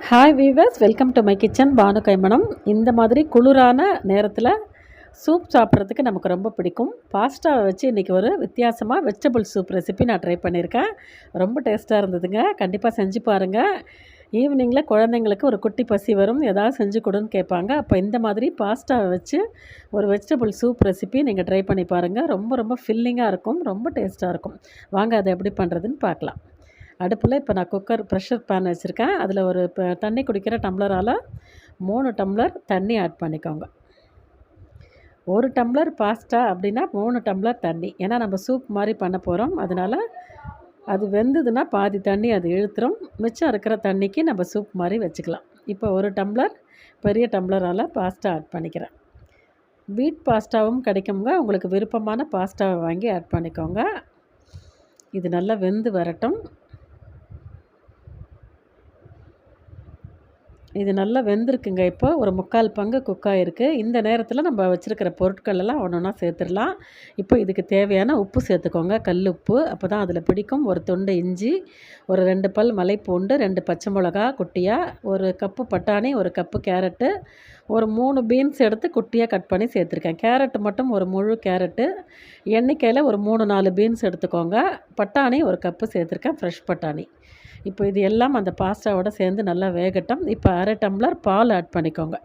Hi viewers, welcome to my kitchen Banu கைமணம். இந்த மாதிரி குளிரான நேரத்தில் சூப் சாப்பிட்றதுக்கு நமக்கு ரொம்ப பிடிக்கும். பாஸ்தாவை வச்சு இன்றைக்கி ஒரு வித்தியாசமாக வெஜிடபிள் சூப் ரெசிபி நான் ட்ரை பண்ணியிருக்கேன். ரொம்ப டேஸ்ட்டாக இருந்ததுங்க. கண்டிப்பாக செஞ்சு பாருங்கள். ஈவினிங்கில் குழந்தைங்களுக்கு ஒரு குட்டி பசி வரும், ஏதாவது செஞ்சு கொடுன்னு கேட்பாங்க. அப்போ இந்த மாதிரி பாஸ்தாவை வச்சு ஒரு வெஜிடபிள் சூப் ரெசிபி நீங்கள் ட்ரை பண்ணி பாருங்கள். ரொம்ப ரொம்ப ஃபில்லிங்காக இருக்கும், ரொம்ப டேஸ்ட்டாக இருக்கும். வாங்க அதை எப்படி பண்ணுறதுன்னு பார்க்கலாம். அடுப்பில் இப்போ நான் ப்ரெஷர் பேன் வச்சுருக்கேன். அதில் ஒரு தண்ணி குடிக்கிற டம்ளரால் 3 டம்ளர் தண்ணி ஆட் பண்ணிக்கோங்க. 1 டம்ளர் பாஸ்தா அப்படின்னா 3 டம்ளர் தண்ணி. ஏன்னா நம்ம சூப் மாதிரி பண்ண போகிறோம். அதனால் அது வெந்ததுன்னா பாதி தண்ணி அது இழுத்துரும். மிச்சம் இருக்கிற தண்ணிக்கு நம்ம சூப் மாதிரி வச்சுக்கலாம். இப்போ 1 டம்ளர் பெரிய டம்ளரால் பாஸ்தா ஆட் பண்ணிக்கிறேன். வீட் பாஸ்தாவும் கிடைக்குங்க. உங்களுக்கு விருப்பமான பாஸ்தாவை வாங்கி ஆட் பண்ணிக்கோங்க. இது நல்லா வெந்து வரட்டும். இது நல்லா வெந்திருக்குங்க. இப்போ ஒரு 3/4 பங்கு குக்காக இருக்குது. இந்த நேரத்தில் நம்ம வச்சுருக்கிற பொருட்கள் எல்லாம் ஒன்று ஒன்றா சேர்த்துடலாம். இப்போ இதுக்கு தேவையான உப்பு சேர்த்துக்கோங்க, கல் உப்பு. அப்போ தான் அதில் பிடிக்கும். ஒரு துண்டு இஞ்சி, ஒரு 2 பல் மலைப்பூண்டு, 2 பச்சை மிளகா குட்டியாக, ஒரு கப்பு பட்டாணி, ஒரு கப்பு கேரட்டு, ஒரு 3 பீன்ஸ் எடுத்து குட்டியாக கட் பண்ணி சேர்த்துருக்கேன். கேரட்டு மட்டும் ஒரு முழு கேரட்டு, எண்ணிக்கையில் ஒரு 3-4 பீன்ஸ் எடுத்துக்கோங்க. பட்டாணி ஒரு கப்பு சேர்த்துருக்கேன், ஃப்ரெஷ் பட்டாணி. இப்போ இது எல்லாம் அந்த பாஸ்தாவோட சேர்ந்து நல்லா வேகட்டும். இப்போ 1/2 டம்ளர் பால் ஆட் பண்ணிக்கோங்க.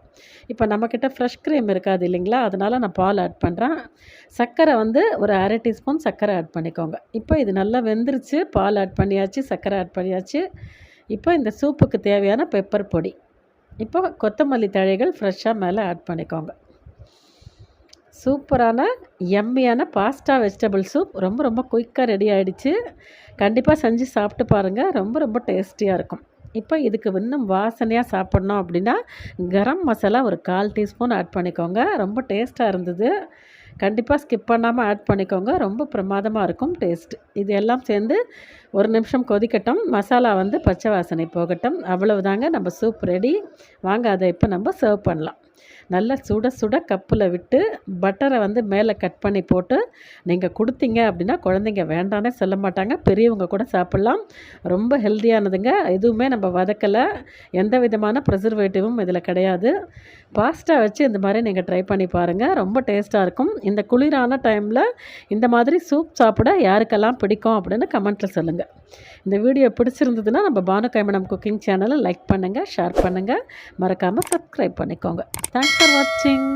இப்போ நம்மக்கிட்ட ஃப்ரெஷ் க்ரீம் இருக்காது இல்லைங்களா, அதனால் நான் பால் ஆட் பண்ணுறேன். சர்க்கரை வந்து ஒரு 1/2 டீஸ்பூன் சர்க்கரை ஆட் பண்ணிக்கோங்க. இப்போ இது நல்லா வெந்துருச்சு. பால் ஆட் பண்ணியாச்சு, சர்க்கரை ஆட் பண்ணியாச்சு. இப்போ இந்த சூப்புக்கு தேவையான பெப்பர் பொடி, இப்போ கொத்தமல்லி தழைகள் ஃப்ரெஷ்ஷாக மேலே ஆட் பண்ணிக்கோங்க. சூப்பரான யம்மியான பாஸ்தா வெஜிடபிள் சூப் ரொம்ப ரொம்ப குயிக்காக ரெடி ஆகிடுச்சு. கண்டிப்பாக செஞ்சு சாப்பிட்டு பாருங்கள். ரொம்ப ரொம்ப டேஸ்டியாக இருக்கும். இப்போ இதுக்கு இன்னும் வாசனையாக சாப்பிட்ணும் அப்படின்னா கரம் மசாலா ஒரு 1/4 டீஸ்பூன் ஆட் பண்ணிக்கோங்க. ரொம்ப டேஸ்ட்டாக இருந்தது. கண்டிப்பாக ஸ்கிப் பண்ணாமல் ஆட் பண்ணிக்கோங்க. ரொம்ப பிரமாதமாக இருக்கும் டேஸ்ட். இது எல்லாம் சேர்ந்து 1 நிமிஷம் கொதிக்கட்டும். மசாலா வந்து பச்சை வாசனை போகட்டும். அவ்வளவுதாங்க, நம்ம சூப் ரெடி. வாங்க அதை இப்போ நம்ம சர்வ் பண்ணலாம். நல்லா சுட சுட கப்பில் விட்டு பட்டரை வந்து மேலே கட் பண்ணி போட்டு நீங்கள் கொடுத்தீங்க அப்படின்னா குழந்தைங்க வேண்டானே சொல்ல மாட்டாங்க. பெரியவங்க கூட சாப்பிட்லாம். ரொம்ப ஹெல்த்தியானதுங்க. எதுவுமே நம்ம வதக்கலை. எந்த விதமான ப்ரிசர்வேட்டிவும் இதில் கிடையாது. பாஸ்தா வச்சு இந்த மாதிரி நீங்கள் ட்ரை பண்ணி பாருங்கள். ரொம்ப டேஸ்ட்டாக இருக்கும். இந்த குளிரான டைமில் இந்த மாதிரி சூப் சாப்பிட யாருக்கெல்லாம் பிடிக்கும் அப்படின்னு கமெண்ட்டில் சொல்லுங்கள். இந்த வீடியோ பிடிச்சிருந்ததுன்னா நம்ம பானு கைமணம் குக்கிங் சேனலை லைக் பண்ணுங்கள், ஷேர் பண்ணுங்கள், மறக்காமல் சப்ஸ்கிரைப் பண்ணிக்கோங்க. தேங்க்ஸ் ஃபார் வாட்சிங்.